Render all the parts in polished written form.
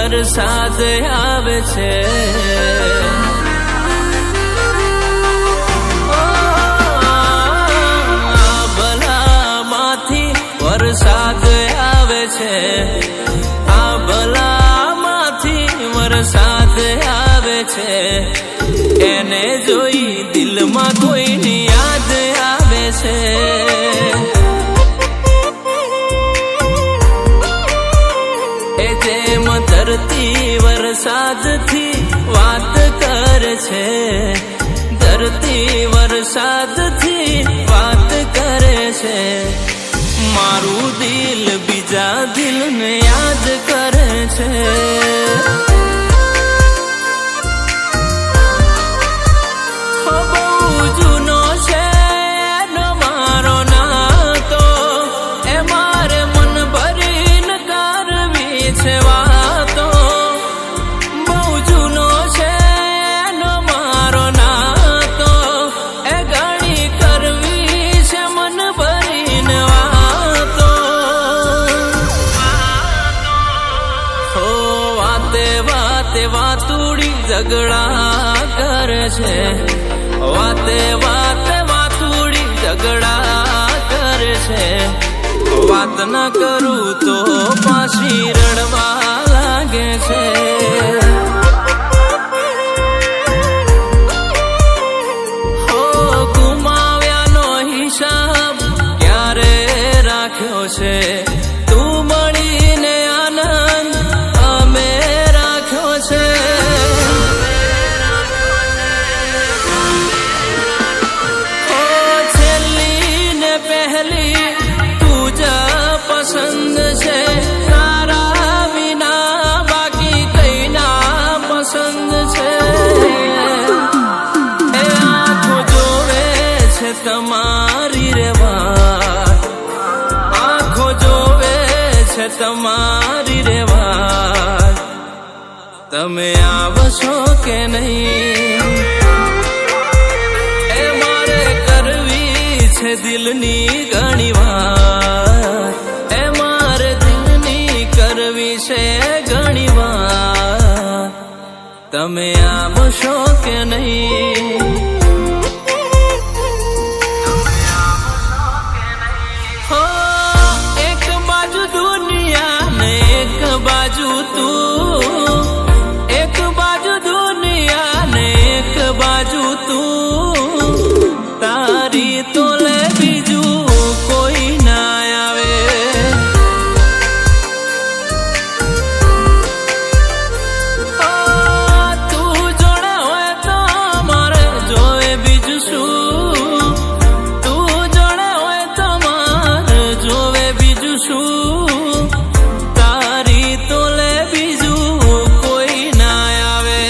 વરસાદ આવે છે. ભલામાંથી વરસાદ આવે છે. આ ભલામાંથી વરસાદ આવે છે. એને જોઈ દિલમાં કોઈની યાદ આવે છે. ધરતી વરસાદથી વાત કરે છે. ધરતી વરસાદથી વાત કરે છે. મારું દિલ બીજા દિલને યાદ કરે છે. બહુ જૂનો છે એનો મારો નાતો. એ મારે મન ભરીને કરવી છે. વાતુડી ઝઘડા કરે છે. વાતે વાતે વાતુડી ઝઘડા કરે છે. વાત ન કરું તો પાછી રડવા લાગે છે. હો ગુમાવ્યાનો હિસાબ ક્યારે રાખ્યો છે. તું મળીને આનંદ અમે રાખ્યો છે. છેલ્લી ને પહેલી તું જ પસંદ છે. તારા વિના બાકી કઈ ના પસંદ છે. એ આંખો જોવે છે તમારી રે વાત. આંખો જોવે છે તમારી રે વાત. તમે આવશો કે નહીં એ મારે કરવી છે દિલની ઘણી વાત. એ મારે દિલની કરવી છે ઘણી વાત. તમે આવશો કે નહીં. હો એક બાજુ દુનિયા ને એક બાજુ તું. એક બાજુ દુનિયા ને એક બાજુ તું. તારી તો લે બીજું કોઈ ના આવે. તું જોડે હોય તો મારે જોવે બીજું શું. તું જોડે હોય તો મારે જોવે બીજું શું. તારી તો લે બીજું કોઈ ના આવે.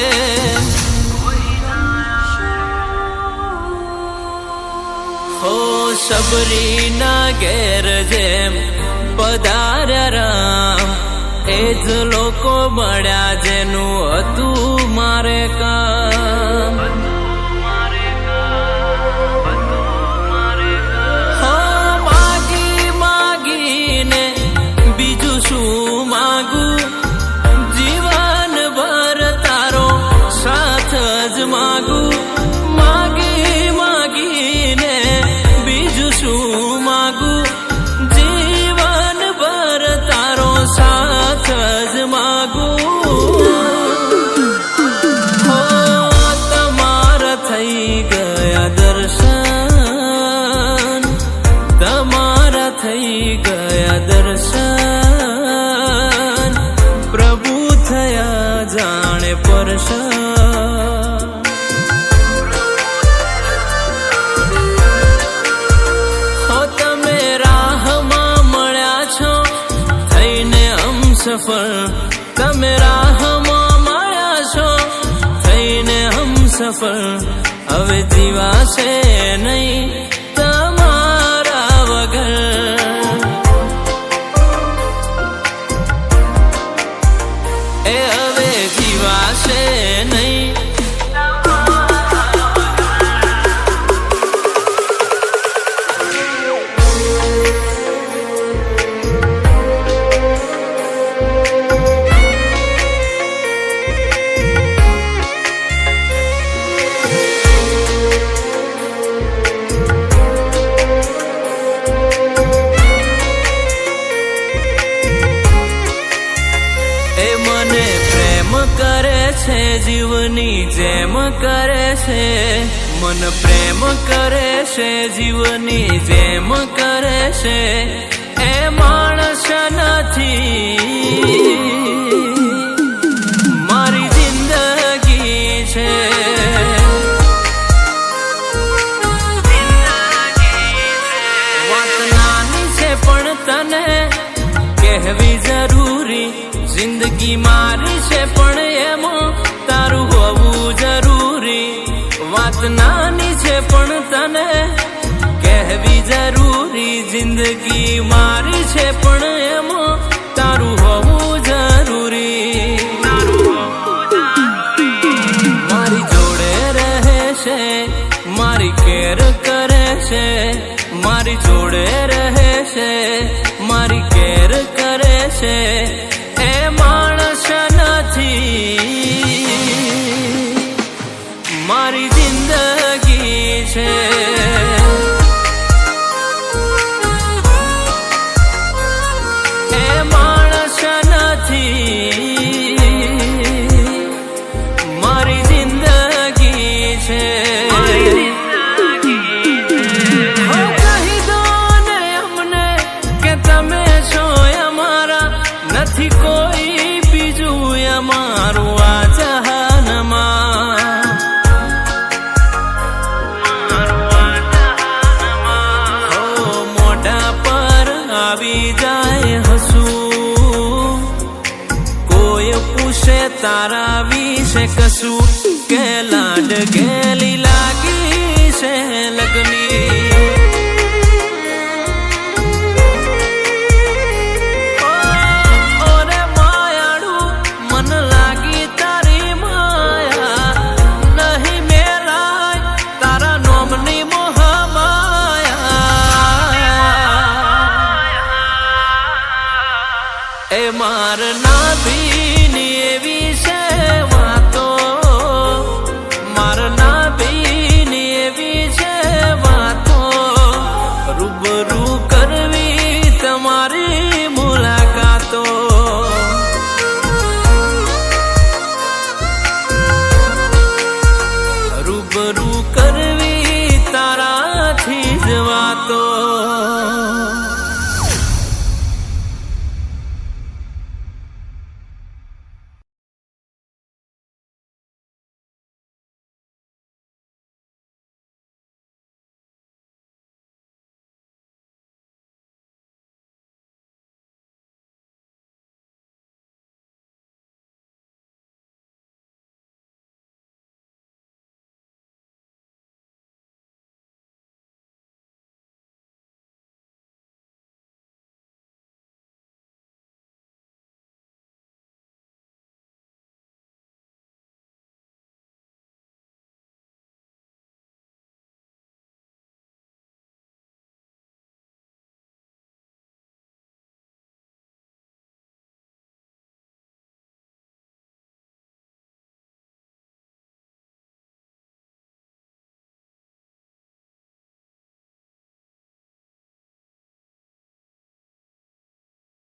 હો સબરીના ઘેર જેમ પધાર્યા રામ. એ જ લોકો મળ્યા જેનું હતું મારે કામ. માગી માગીને બીજું શું માગું. જીવન ભર તારો સાથ જ માગું. માગી માગીને બીજું શું માગું. જીવન ભર તારો સાથ જ માગું. હો તમારા થઈ ગયા દર્શન. તમારા થઈ ગયા દર્શન. પ્રભુ થયા જાણે પરશન. હો તમે રાહમાં મળ્યા છો થઈને હમસફર. તમે રાહમાં મળ્યા છો થઈને હમસફર. હવે જીવાશે નહીં તમારા વગર. એ હવે જીવાશે નહીં. છે જીવની જેમ કરે છે મન પ્રેમ કરે છે જીવની જેમ કરે છે એ માણસ નથી મારી જિંદગી છે વાત નાની છે પણ તને કહેવી જરૂરી જિંદગી મારી છે પણ એમાં તારું હોવું જરૂરી વાત નાની છે પણ તને કહેવી જરૂરી જિંદગી મારી છે પણ એમાં તારું હોવું જરૂરી મારી જોડે રહે છે મારી કેર કરે છે મારી જોડે રહે છે મારી કેર કરે છે એ માણસ નથી મારી જિંદગી છે એ માણસ નથી મારી જિંદગી છે કહી દો ને અમને કે તમે છો અમારા નથી કોઈ બીજું અમારું આ જહાનમાં મોઢા પર આવી જાય હસું કોઈ પૂછે તારા વિશે કશું કે લાડ ગેલી લાગી છે લગની એ માર ના ભીની એવી છે વાતો માર ના ભીની એવી છે વાતો રૂબરૂ કરવી તમારી